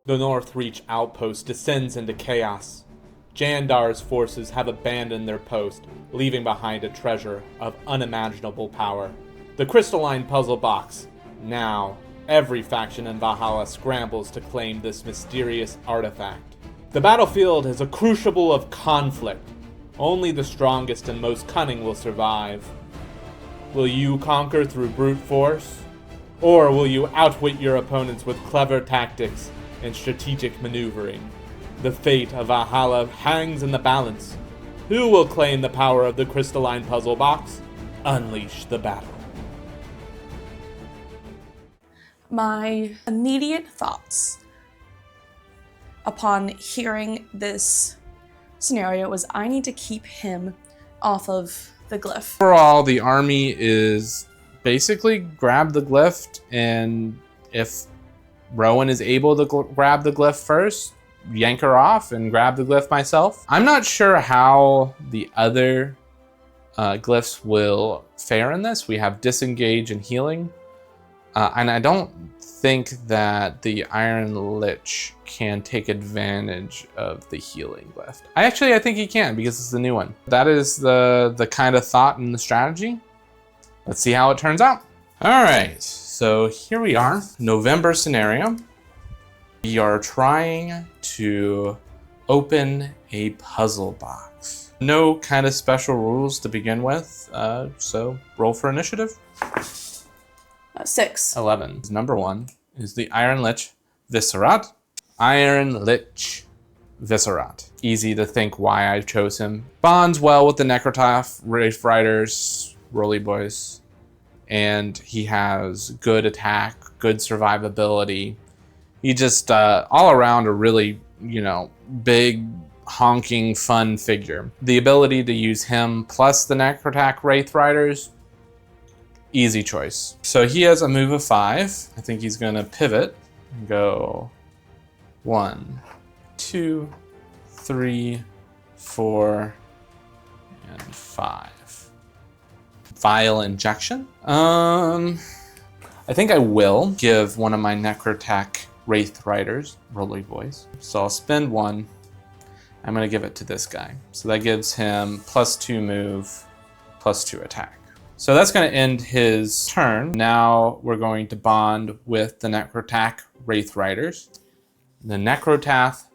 The North Reach outpost descends into chaos. Jandar's forces have abandoned their post, leaving behind a treasure of unimaginable power. The crystalline puzzle box. Now, every faction in Valhalla scrambles to claim this mysterious artifact. The battlefield is a crucible of conflict. Only the strongest and most cunning will survive. Will you conquer through brute force? Or will you outwit your opponents with clever tactics and strategic maneuvering? The fate of Valhalla hangs in the balance. Who will claim the power of the crystalline puzzle box? Unleash the battle. My immediate thoughts upon hearing this scenario was I need to keep him off of the glyph. Overall, the army is basically grab the glyph, and if Rowan is able to grab the glyph first, yank her off and grab the glyph myself. I'm not sure how the other glyphs will fare in this. We have disengage and healing, and I don't think that the Iron Lich can take advantage of the healing glyph. I think he can, because it's the new one. That is the kind of thought and the strategy. Let's see how it turns out. All right, so here we are, November scenario. We are trying to open a puzzle box. No kind of special rules to begin with, so roll for initiative. 6. 11. Number 1 is the Iron Lich Viscerat. Iron Lich Viscerat. Easy to think why I chose him. Bonds well with the Necrotaph, Wraith Riders, Roly Boys, and he has good attack, good survivability. He just all around a really, big, honking, fun figure. The ability to use him plus the Necrotac Wraith Riders, easy choice. So he has a move of 5. I think he's gonna pivot and go 1, 2, 3, 4, and 5. Vial injection. I think I will give one of my Necrotac Wraith Riders, Roly Boys. So I'll spend 1. I'm gonna give it to this guy. So that gives him +2 move, +2 attack. So that's gonna end his turn. Now we're going to bond with the Necrotac Wraith Riders. The Necrotath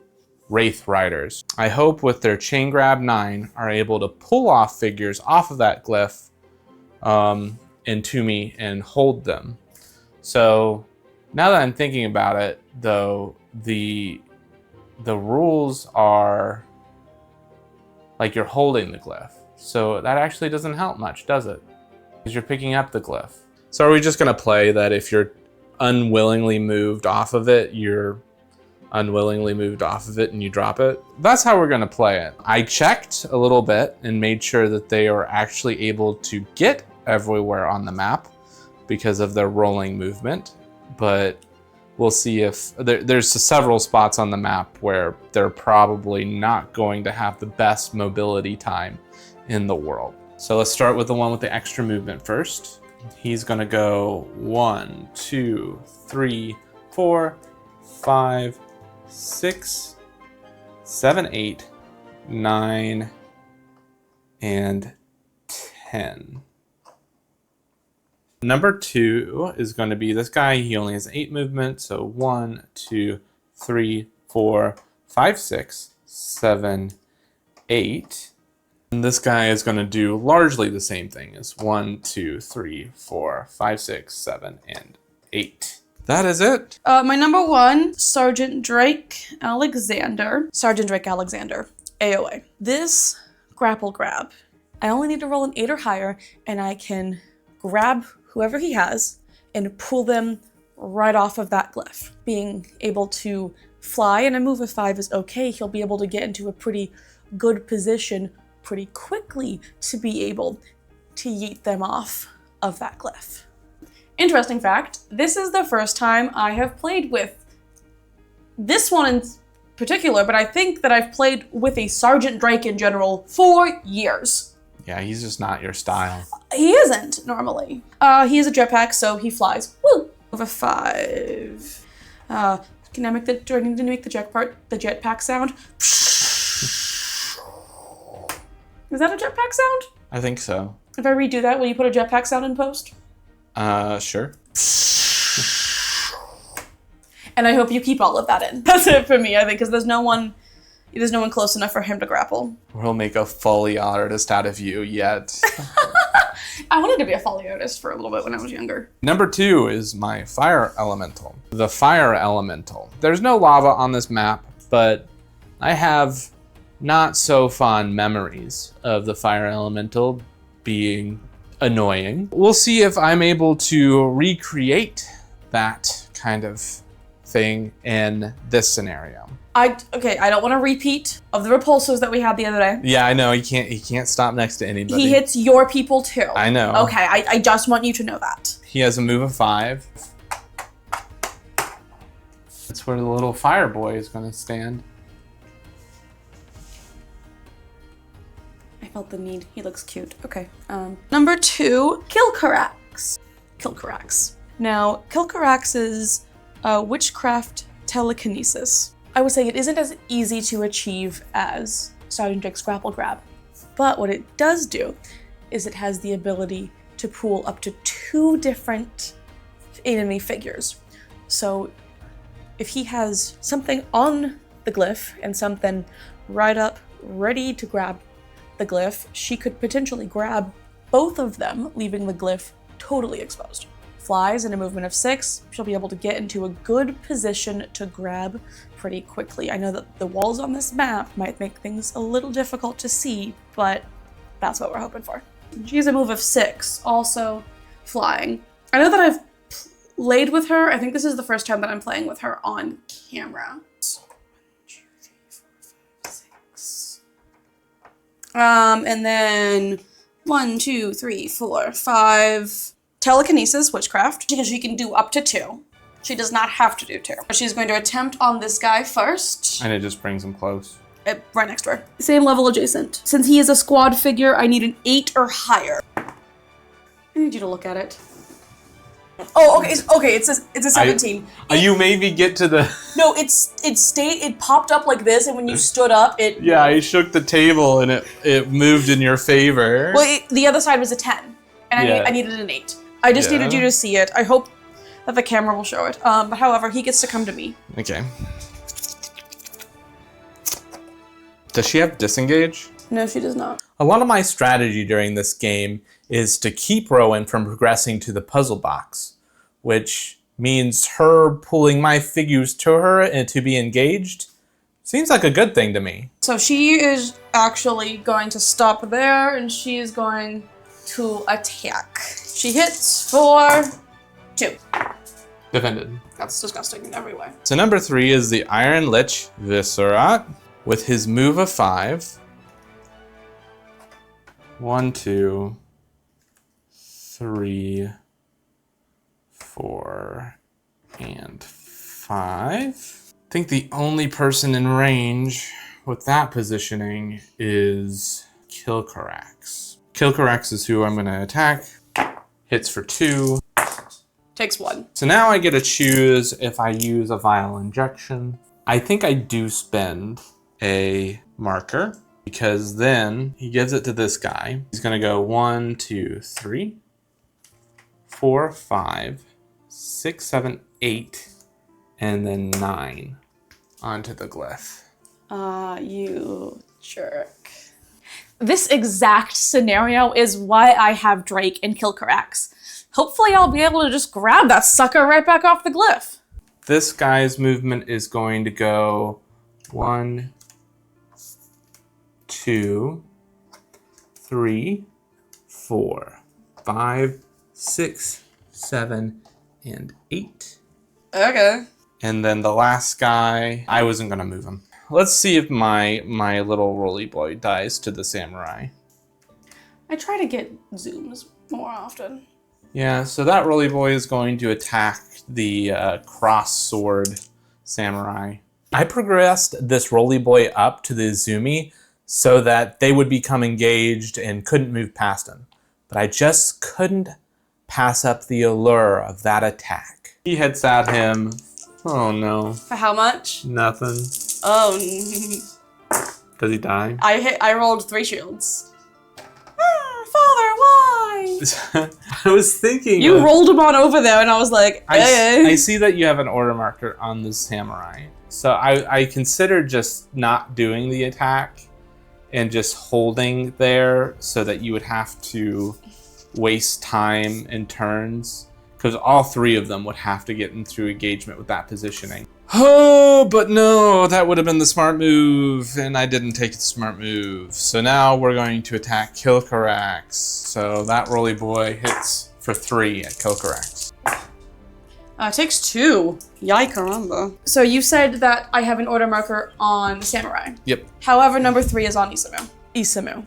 Wraith Riders, I hope with their Chain Grab 9 are able to pull off figures off of that glyph into me and hold them. So now that I'm thinking about it, though, the rules are like you're holding the glyph. So that actually doesn't help much, does it? Because you're picking up the glyph. So are we just gonna play that if you're unwillingly moved off of it, you're unwillingly moved off of it and you drop it? That's how we're gonna play it. I checked a little bit and made sure that they are actually able to get everywhere on the map because of their rolling movement, but we'll see if there's several spots on the map where they're probably not going to have the best mobility time in the world. So let's start with the one with the extra movement first. He's gonna go 1, 2, 3, 4, 5, 6, 7, 8, 9, and 10. Number 2 is going to be this guy. He only has 8 movement. So 1, 2, 3, 4, 5, 6, 7, 8. And this guy is going to do largely the same thing as 1, 2, 3, 4, 5, 6, 7, and 8. That is it. My number 1, Sergeant Drake Alexander. Sergeant Drake Alexander, AOA. This grapple grab, I only need to roll an 8 or higher, and I can grab whoever he has and pull them right off of that glyph. Being able to fly and a move of 5 is okay. He'll be able to get into a pretty good position pretty quickly to be able to yeet them off of that glyph. Interesting fact, this is the first time I have played with this one in particular, but I think that I've played with a Sergeant Drake in general for years. Yeah, he's just not your style. He isn't, normally. He is a jetpack, so he flies. Woo! Of a 5. Can I make the? Do I need to make the jetpack sound? Is that a jetpack sound? I think so. If I redo that, will you put a jetpack sound in post? Sure. And I hope you keep all of that in. That's it for me, I think, because there's no one close enough for him to grapple. We'll make a Foley artist out of you yet. I wanted to be a Foley artist for a little bit when I was younger. Number 2 is my fire elemental. The fire elemental. There's no lava on this map, but I have not so fond memories of the fire elemental being annoying. We'll see if I'm able to recreate that kind of thing in this scenario. I don't want to repeat of the repulsors that we had the other day. Yeah, I know. He can't stop next to anybody. He hits your people too. I know. Okay, I just want you to know that. He has a move of 5. That's where the little fire boy is going to stand. I felt the need. He looks cute. Okay. Number 2, Kilcarax. Now, Kilcarax's witchcraft telekinesis. I would say it isn't as easy to achieve as Sergeant Drake's grapple grab, but what it does do is it has the ability to pull up to 2 different enemy figures. So if he has something on the glyph and something right up ready to grab the glyph, she could potentially grab both of them, leaving the glyph totally exposed. Flies in a movement of 6, she'll be able to get into a good position to grab pretty quickly. I know that the walls on this map might make things a little difficult to see, but that's what we're hoping for. She has a move of 6, also flying. I know that I've played with her. I think this is the first time that I'm playing with her on camera. So 1, 2, 3, 4, 5, 6. And then 1, 2, 3, 4, 5. Telekinesis, witchcraft, because she can do up to 2. She does not have to do 2. She's going to attempt on this guy first. And it just brings him close. Right next to her. Same level adjacent. Since he is a squad figure, I need an 8 or higher. I need you to look at it. Oh, okay. It's a 17. You made me get to the. No, it popped up like this, and when you stood up, it. Yeah, I shook the table and it moved in your favor. Well, the other side was a 10, and I needed an 8. I just needed you to see it. I hope that the camera will show it. But however, he gets to come to me. Okay. Does she have disengage? No, she does not. A lot of my strategy during this game is to keep Rowan from progressing to the puzzle box, which means her pulling my figures to her and to be engaged. Seems like a good thing to me. So she is actually going to stop there, and she is going to attack. She hits for 2. Defended. That's disgusting in every way. So number 3 is the Iron Lich Viscerat with his move of 5. 1, 2, 3, 4, and 5. I think the only person in range with that positioning is Kilcarax. Kilcarax is who I'm going to attack. Hits for 2. Takes 1. So now I get to choose if I use a vial injection. I think I do spend a marker because then he gives it to this guy. He's going to go 1, 2, 3, 4, 5, 6, 7, 8, and then 9 onto the glyph. You jerk. This exact scenario is why I have Drake and Kilcarax. Hopefully I'll be able to just grab that sucker right back off the glyph. This guy's movement is going to go 1, 2, 3, 4, 5, 6, 7, and 8. Okay. And then the last guy, I wasn't going to move him. Let's see if my little roly boy dies to the samurai. I try to get zooms more often. Yeah, so that roly boy is going to attack the cross sword samurai. I progressed this roly boy up to the Izumi so that they would become engaged and couldn't move past him. But I just couldn't pass up the allure of that attack. He hits at him Oh no. For how much? Nothing. Oh, Does he die? I rolled 3 shields. Father, why? I was thinking. You rolled him on over there, and I was like, hey. I see that you have an order marker on the samurai. So I considered just not doing the attack and just holding there so that you would have to waste time and turns. Because all 3 of them would have to get into engagement with that positioning. Oh, but no, that would have been the smart move, and I didn't take the smart move. So now we're going to attack Kilkarax. So that roly boy hits for 3 at Kilkarax. It takes 2. Yay, caramba. So you said that I have an order marker on Samurai. Yep. However, number 3 is on Isamu. Isamu.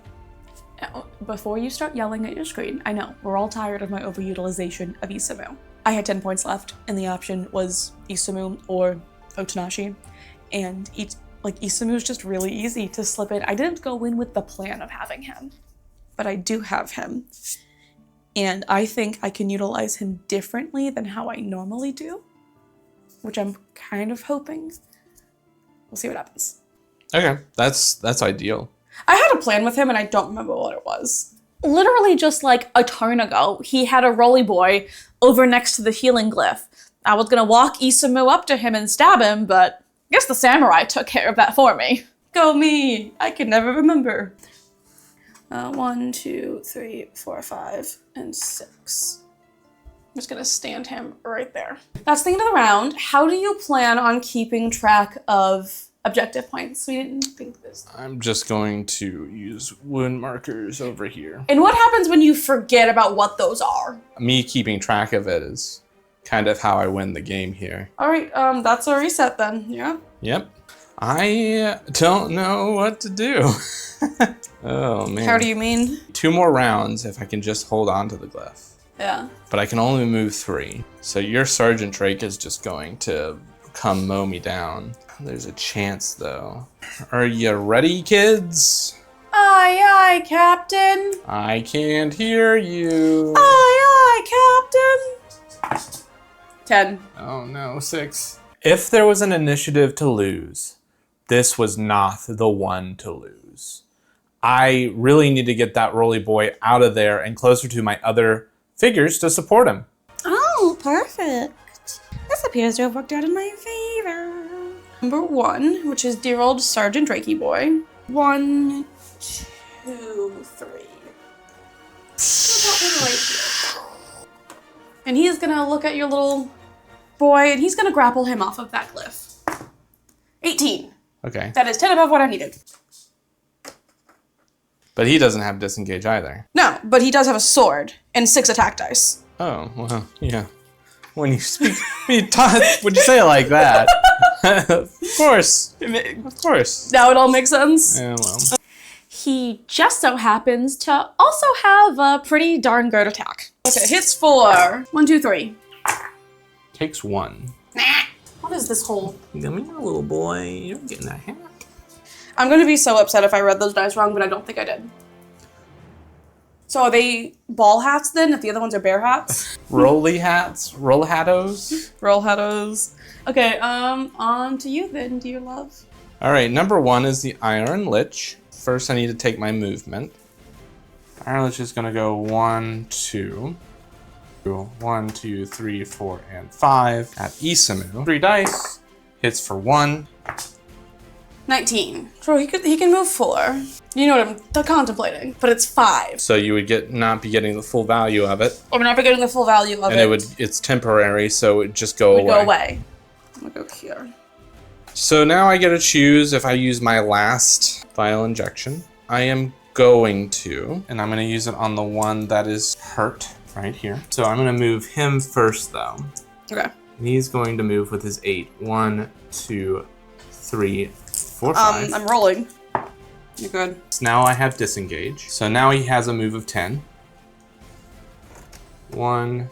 Before you start yelling at your screen, I know, we're all tired of my overutilization of Isamu. I had 10 points left, and the option was Isamu or Otonashi. And Isamu is just really easy to slip in. I didn't go in with the plan of having him, but I do have him. And I think I can utilize him differently than how I normally do, which I'm kind of hoping. We'll see what happens. Okay, that's ideal. I had a plan with him and I don't remember what it was. Literally just like a turn ago, he had a roly boy over next to the healing glyph. I was gonna walk Isamu up to him and stab him, but I guess the samurai took care of that for me. Go me! I can never remember. 1, 2, 3, 4, 5, and 6. I'm just gonna stand him right there. That's the end of the round. How do you plan on keeping track of objective points? We didn't think this. I'm just going to use wound markers over here. And what happens when you forget about what those are? Me keeping track of it is kind of how I win the game here. All right, that's a reset then, yeah? Yep. I don't know what to do. Oh, man. How do you mean? 2 more rounds if I can just hold on to the glyph. Yeah. But I can only move 3. So your Sergeant Drake is just going to come mow me down. There's a chance, though. Are you ready, kids? Aye, aye, Captain. I can't hear you. Aye, aye, Captain. 10. Oh, no, 6. If there was an initiative to lose, this was not the one to lose. I really need to get that roly boy out of there and closer to my other figures to support him. Oh, perfect. This appears to have worked out in my favor. Number 1, which is dear old Sergeant Drakey boy. 1, 2, 3. About him right here. And he's gonna look at your little boy and he's gonna grapple him off of that glyph. 18. Okay. That is 10 above what I needed. But he doesn't have disengage either. No, but he does have a sword and 6 attack dice. Oh, well, yeah. When you speak, when you say it like that. Of course. Of course. Now it all makes sense. Yeah, well. He just so happens to also have a pretty darn good attack. Okay, hits for 1, 2, 3. Takes 1. What is this whole? Come here, little boy. You're getting a hat. I'm gonna be so upset if I read those dice wrong, but I don't think I did. So are they ball hats then, if the other ones are bear hats? Rolly hats? Roll hattos? Roll hattos. Okay, on to you then, dear love. Alright, number 1 is the Iron Lich. First, I need to take my movement. Iron Lich is gonna go 1, 2. 1, 2, 3, 4, and 5 at Isamu. 3 dice. Hits for 1. 19. So he can move 4. You know what I'm contemplating, but it's 5. So you would not be getting the full value of it. I'm not getting the full value of it. And it's temporary, so it would just go away. Go away. I'm gonna go here. So now I get to choose if I use my last vial injection. I am going to, and I'm gonna use it on the one that is hurt right here. So I'm gonna move him first though. Okay. And he's going to move with his 8. 1, 2, 3, 4, 5. I'm rolling. You're good. So now I have disengage. So now he has a move of 10. 1,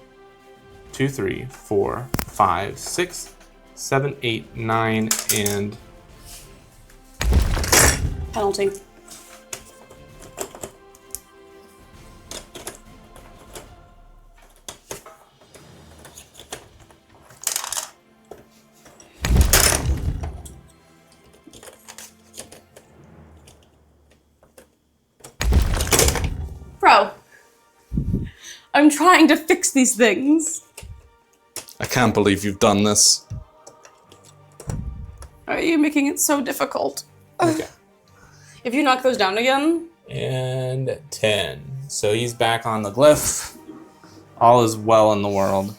2, 3, 4, 5, 6, 7, 8, 9, and Penalty. I'm trying to fix these things. I can't believe you've done this. Are you making it so difficult? Okay. If you knock those down again. And 10. So he's back on the glyph. All is well in the world.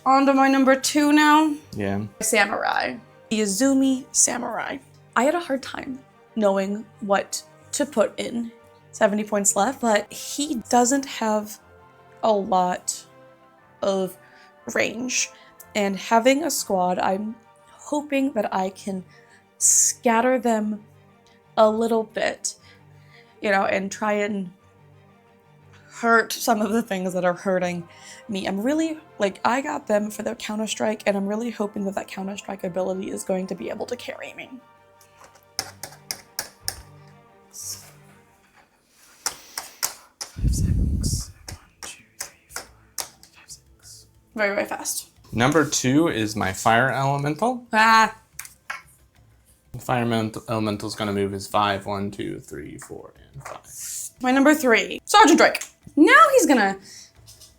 On to my number 2 now. Yeah. Samurai. The Izumi Samurai. I had a hard time knowing what to put in. 70 points left, but he doesn't have a lot of range. And having a squad, I'm hoping that I can scatter them a little bit, you know, and try and hurt some of the things that are hurting me. I'm really, like, I got them for their Counter-Strike, and I'm really hoping that that Counter-Strike ability is going to be able to carry me. Very, very fast. Number 2 is my fire elemental. Ah! The fire elemental is going to move his 5. 1, 2, 3, 4, and 5. My number 3, Sergeant Drake. Now he's gonna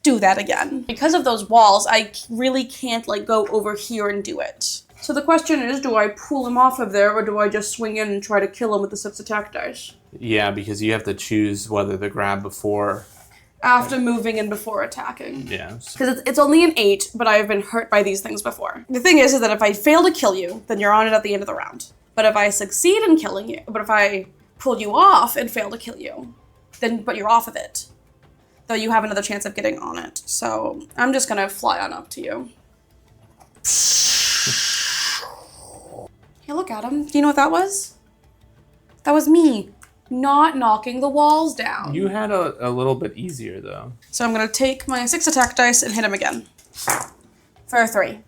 do that again. Because of those walls, I really can't, like, go over here and do it. So the question is, do I pull him off of there, or do I just swing in and try to kill him with the 6 attack dice? Yeah, because you have to choose whether to grab before. After moving and before attacking. Yeah. Because it's only an 8, but I've been hurt by these things before. The thing is that if I fail to kill you, then you're on it at the end of the round. But if I succeed in killing you, but if I pull you off and fail to kill you, then, but you're off of it. Though you have another chance of getting on it. So I'm just gonna fly on up to you. Hey, look at him. Do you know what that was? That was me not knocking the walls down. You had a little bit easier, though. So I'm gonna take my 6 attack dice and hit him again. For a 3.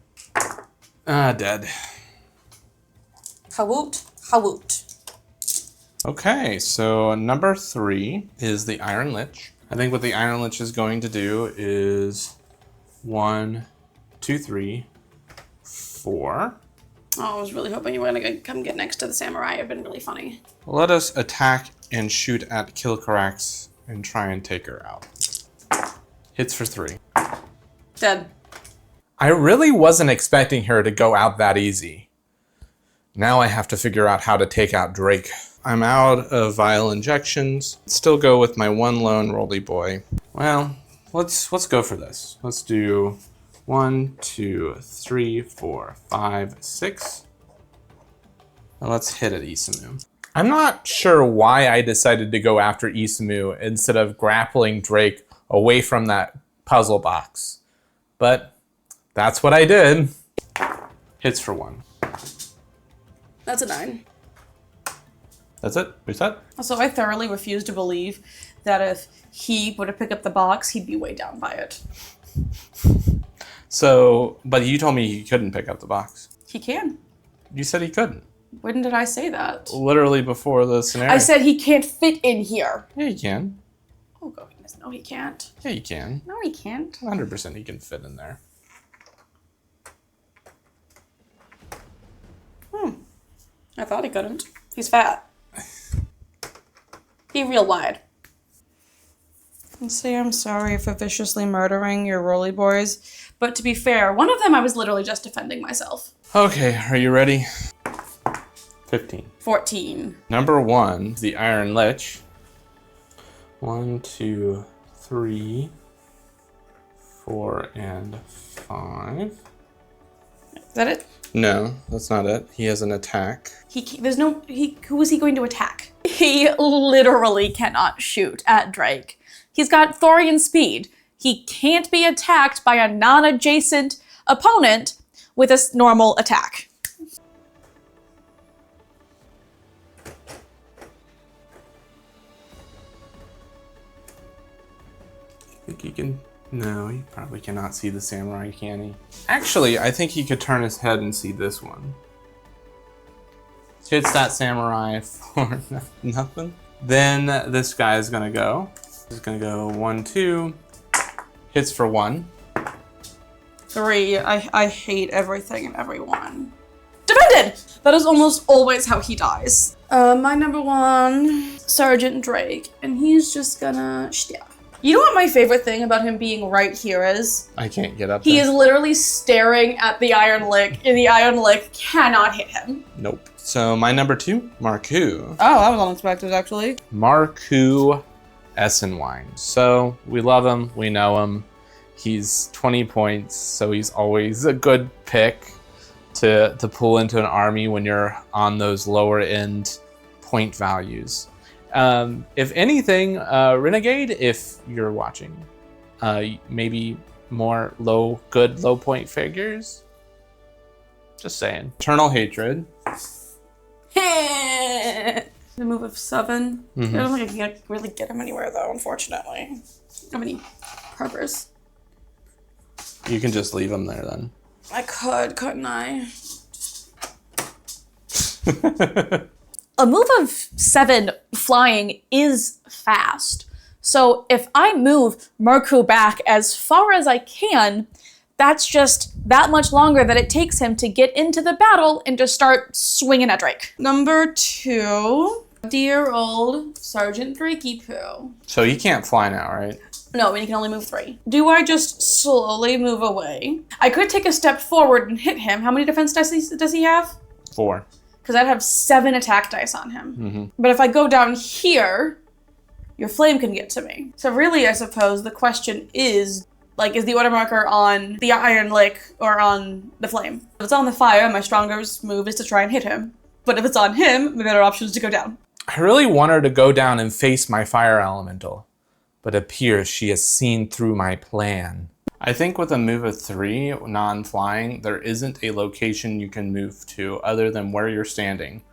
Dead. Hawoot, hawoot. Okay, so number 3 is the Iron Lich. I think what the Iron Lich is going to do is 1, 2, 3, 4. Oh, I was really hoping you were gonna come get next to the samurai. It'd been really funny. Let us attack and shoot at Kilcarax and try and take her out. Hits for 3. Dead. I really wasn't expecting her to go out that easy. Now I have to figure out how to take out Drake. I'm out of vial injections. Still go with my 1 lone roly boy. Well, let's go for this. Let's do 1, 2, 3, 4, 5, 6. Now let's hit at Isamu. I'm not sure why I decided to go after Isamu instead of grappling Drake away from that puzzle box. But that's what I did. Hits for 1. That's a 9. That's it? Reset? Also, I thoroughly refuse to believe that if he were to pick up the box, he'd be way down by it. So, but you told me he couldn't pick up the box. He can. You said he couldn't. When did I say that? Literally before the scenario. I said he can't fit in here. Yeah, he can. Oh, goodness. No, he can't. Yeah, he can. No, he can't. 100% he can fit in there. I thought he couldn't. He's fat. He real wide. And say I'm sorry for viciously murdering your roly boys, but to be fair, one of them I was literally just defending myself. Okay, are you ready? 15. 14. Number 1, the Iron Lich. 1, 2, 3, 4, and 5. Is that it? No, that's not it. He has an attack. Who is he going to attack? He literally cannot shoot at Drake. He's got Thorian speed. He can't be attacked by a non-adjacent opponent with a normal attack. I think he can... No, he probably cannot see the samurai, can he? Actually, I think he could turn his head and see this one. Hits that samurai for nothing. Then this guy is gonna go. He's gonna go 1, 2. Hits for 1. 3. I hate everything and everyone. Defended! That is almost always how he dies. My number 1, Sergeant Drake, and he's just gonna stab. You know what my favorite thing about him being right here is? I can't get up He there. is literally staring at the Iron Lick, and the Iron Lick cannot hit him. Nope. So my number 2, Marku. Oh, that was unexpected, actually. Marku Essenwine. So we love him. We know him. He's 20 points, so he's always a good pick to pull into an army when you're on those lower end point values. If anything, Renegade, if you're watching, maybe more good low point figures. Just saying. Eternal Hatred. The move of 7. Mhm. I don't think I can really get him anywhere, though, unfortunately. How many purpers? You can just leave him there then. I could, couldn't I? A move of 7 flying is fast. So if I move Marku back as far as I can, that's just that much longer that it takes him to get into the battle and to start swinging at Drake. Number 2, dear old Sergeant Drakey Poo. So he can't fly now, right? No, I mean, he can only move 3. Do I just slowly move away? I could take a step forward and hit him. How many defense dice does he have? 4. Because I'd have 7 attack dice on him. Mm-hmm. But if I go down here, your flame can get to me. So really, I suppose the question is, like, is the order marker on the Iron Lick or on the flame? If it's on the fire, my strongest move is to try and hit him. But if it's on him, the better option is to go down. I really want her to go down and face my fire elemental, but it appears she has seen through my plan. I think with a move of 3, non-flying, there isn't a location you can move to other than where you're standing,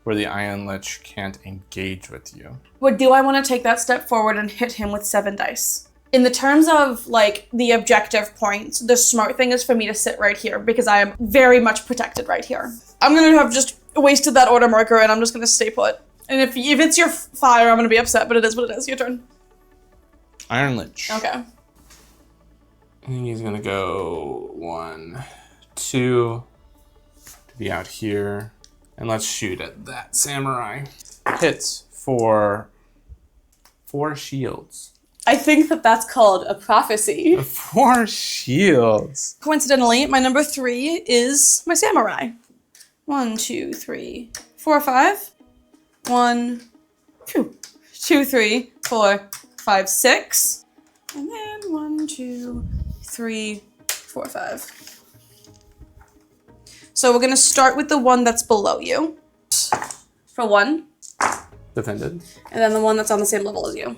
where the Iron Lich can't engage with you. But do I want to take that step forward and hit him with 7 dice? In the terms of, like, the objective points, the smart thing is for me to sit right here because I am very much protected right here. I'm going to have just wasted that order marker and I'm just going to stay put. And if it's your fire, I'm going to be upset, but it is what it is. Your turn. Iron Lich. Okay. I think he's gonna go 1, 2 to be out here. And let's shoot at that samurai. Hits for 4 shields. I think that's called a prophecy. 4 shields. Coincidentally, my number 3 is my samurai. 1, 2, 3, 4, 5. 1, 2, 2, 3, 4, 5, 6. And then 1, 2, 3, 4, 5. So we're gonna start with the one that's below you. For 1. Defended. And then the one that's on the same level as you.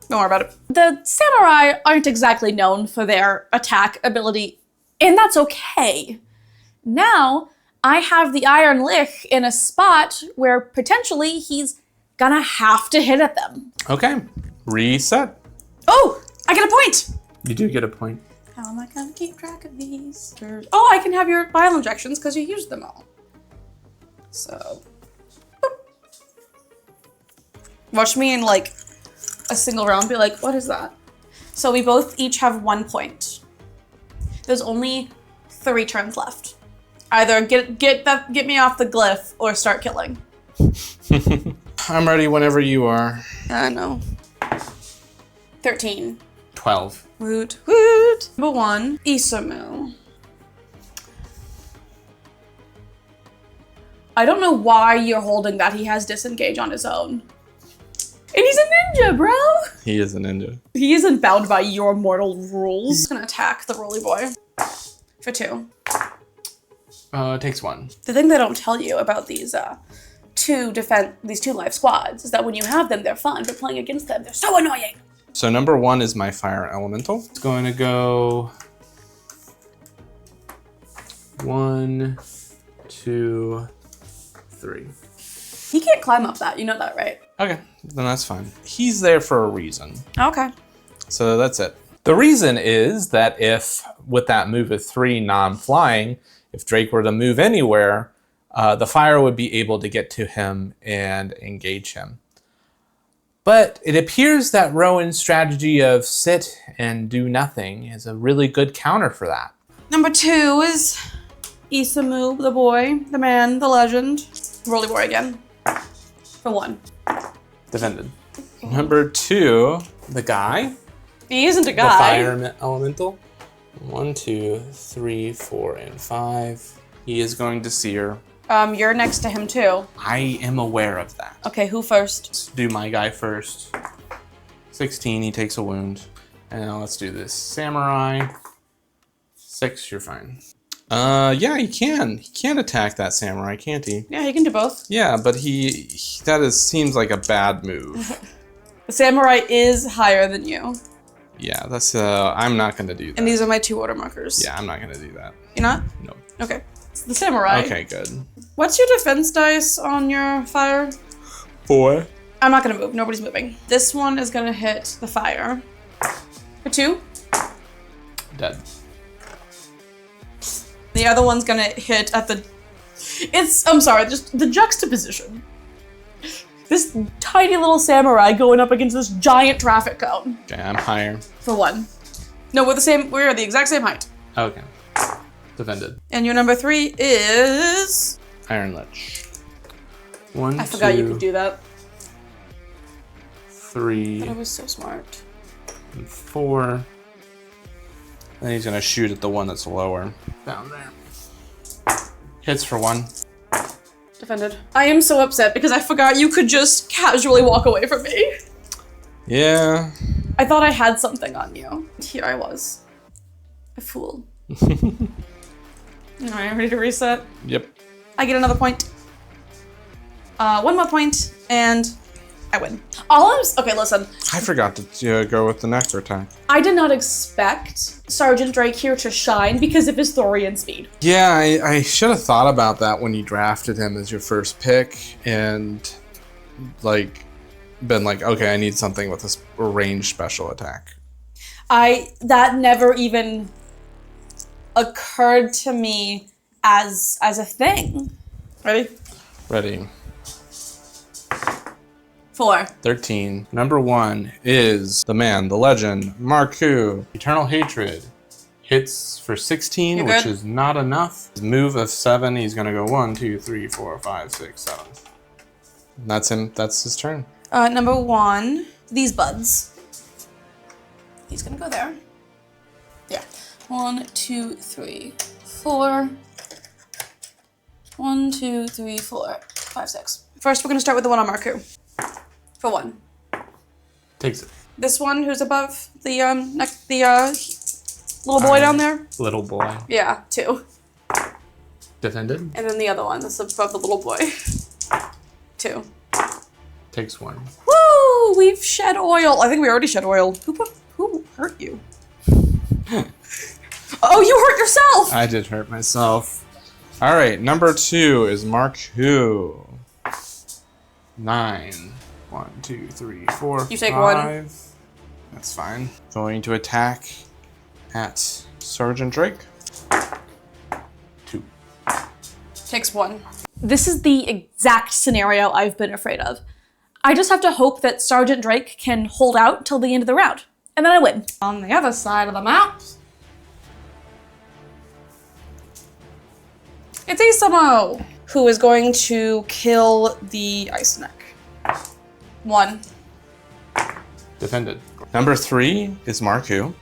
Don't worry about it. The samurai aren't exactly known for their attack ability, and that's okay. Now, I have the Iron Lich in a spot where potentially he's gonna have to hit at them. Okay. Reset. Oh, I get a point! You do get a point. How am I gonna keep track of these? Oh, I can have your vial injections because you used them all. So, boop. Watch me in like a single round be like, what is that? So we both each have 1 point. There's only 3 turns left. Either get me off the glyph or start killing. I'm ready whenever you are. I know. 13. 12. Woot woot. Number 1, Isamu. I don't know why you're holding that. He has disengage on his own. And he's a ninja, bro! He is a ninja. He isn't bound by your mortal rules. He's gonna attack the roly boy. For 2. It takes 1. The thing they don't tell you about these these 2 life squads is that when you have them, they're fun, but playing against them, they're so annoying. So number 1 is my fire elemental. It's going to go 1, 2, 3. He can't climb up that, you know that, right? Okay, then that's fine. He's there for a reason. Okay. So that's it. The reason is that if, with that move of 3 non-flying, if Drake were to move anywhere, the fire would be able to get to him and engage him. But it appears that Rowan's strategy of sit and do nothing is a really good counter for that. Number 2 is Isamu, the boy, the man, the legend. Roly boy again. For 1. Defended. Number 2, the guy. He isn't a The guy. fire elemental. 1, 2, 3, 4, and 5. He is going to sear. You're next to him too. I am aware of that. Okay, who first? Let's do my guy first. 16, he takes a wound. And now let's do this. Samurai. 6, you're fine. Yeah, he can. He can attack that samurai, can't he? Yeah, he can do both. Yeah, but seems like a bad move. The samurai is higher than you. Yeah, that's, I'm not gonna do that. And these are my 2 order markers. Yeah, I'm not gonna do that. You're not? No. Okay. It's the samurai. Okay, good. What's your defense dice on your fire? 4. I'm not gonna move. Nobody's moving. This one is gonna hit the fire. For 2. Dead. The other one's gonna hit at the... I'm sorry, just the juxtaposition. This tiny little samurai going up against this giant traffic cone. Okay, I'm higher. For 1. No, we're the exact same height. Okay. Defended. And your number 3 is... Iron Lich. 1, I forgot 2, you could do that. 3, That was so smart. and 4. Then he's gonna shoot at the one that's lower. Down there. Hits for 1. Defended. I am so upset because I forgot you could just casually walk away from me. Yeah. I thought I had something on you. Here I was. A fool. Alright, ready to reset? Yep. I get another point. 1 more point, and I win. Okay, listen. I forgot to go with the nectar attack. I did not expect Sergeant Drake here to shine because of his Thorian speed. Yeah, I should have thought about that when you drafted him as your first pick and, like, been like, okay, I need something with a ranged special attack. That never even occurred to me as a thing. Ready? Ready. 4. 13. Number 1 is the man, the legend, Marku. Eternal Hatred. Hits for 16, You're which good. is not enough. His move of 7, he's gonna go 1, 2, 3, 4, 5, 6, 7. And that's him. That's his turn. Number 1, these buds. He's gonna go there. Yeah. 1, 2, 3, 4. 1, 2, 3, 4, 5, 6. First, we're gonna start with the one on Marku. For 1. Takes it. This one who's above the little boy down there? Little boy. Yeah, 2. Defended. And then the other one that's above the little boy. 2. Takes 1. Woo! We've shed oil. I think we already shed oil. Who hurt you? Oh, you hurt yourself! I did hurt myself. All right, number 2 is Marku. 9. 1, 2, 3, 4, You take 5. 1. That's fine. Going to attack at Sergeant Drake. 2. Takes 1. This is the exact scenario I've been afraid of. I just have to hope that Sergeant Drake can hold out till the end of the round. And then I win. On the other side of the map, it's Isamo, who is going to kill the Ice Neck. 1. Defended. Number 3 is Marku.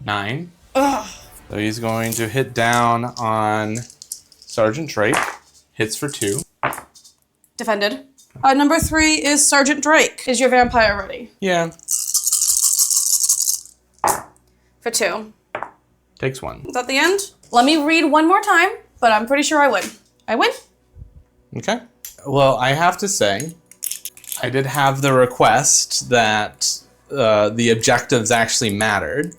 9. Ugh. So he's going to hit down on Sergeant Drake. Hits for 2. Defended. Number 3 is Sergeant Drake. Is your vampire ready? Yeah. For 2. Takes 1. Is that the end? Let me read one more time, but I'm pretty sure I win. I win? Okay. Well, I have to say, I did have the request that the objectives actually mattered.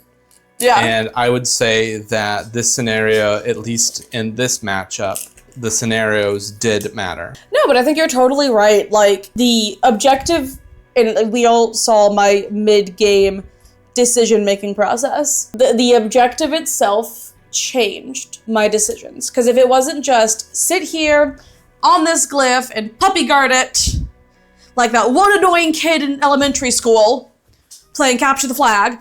Yeah. And I would say that this scenario, at least in this matchup, the scenarios did matter. No, but I think you're totally right. Like, the objective, and we all saw my mid-game decision-making process. The objective itself changed my decisions. Because if it wasn't just sit here on this glyph and puppy guard it, like that one annoying kid in elementary school playing capture the flag,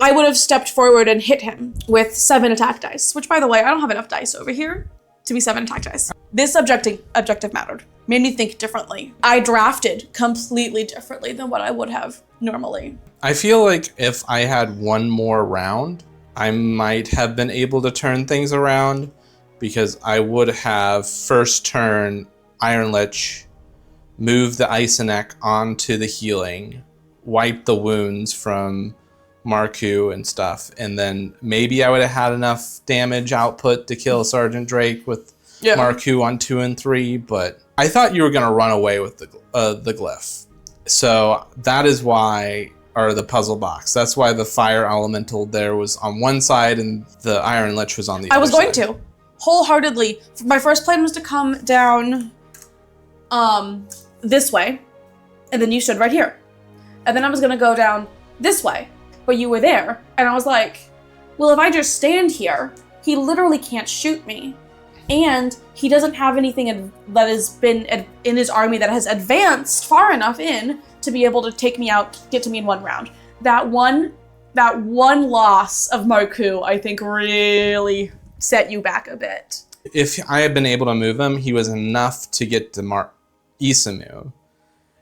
I would have stepped forward and hit him with 7 attack dice, which, by the way, I don't have enough dice over here to be 7 attack dice. This objective mattered. made me think differently. I drafted completely differently than what I would have normally. I feel like if I had one more round, I might have been able to turn things around because I would have first turn Iron Lich, move the Isonek onto the healing, wipe the wounds from Marku and stuff, and then maybe I would have had enough damage output to kill Sergeant Drake with Marku on 2 and 3, but I thought you were going to run away with the glyph. So that is why, or the puzzle box, that's why the fire elemental there was on one side and the Iron Lich was on the other side. I was going to, wholeheartedly. My first plan was to come down this way, and then you stood right here. And then I was going to go down this way, but you were there. And I was like, well, if I just stand here, he literally can't shoot me. And he doesn't have anything that has been in his army that has advanced far enough in to be able to take me out, get to me in one round. That one loss of Marku, I think, really set you back a bit. If I had been able to move him, he was enough to get to Isamu.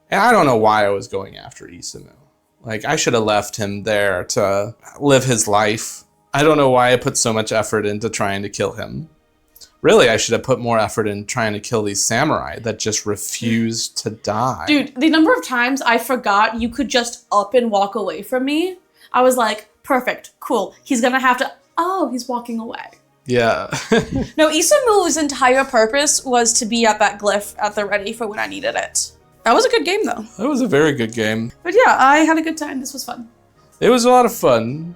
And I don't know why I was going after Isamu. Like, I should have left him there to live his life. I don't know why I put so much effort into trying to kill him. Really, I should have put more effort in trying to kill these samurai that just refused to die. Dude, the number of times I forgot you could just up and walk away from me, I was like, perfect, cool. He's gonna have to, oh, he's walking away. Yeah. No, Isamu's entire purpose was to be at that glyph at the ready for when I needed it. That was a good game, though. That was a very good game. But yeah, I had a good time. This was fun. It was a lot of fun.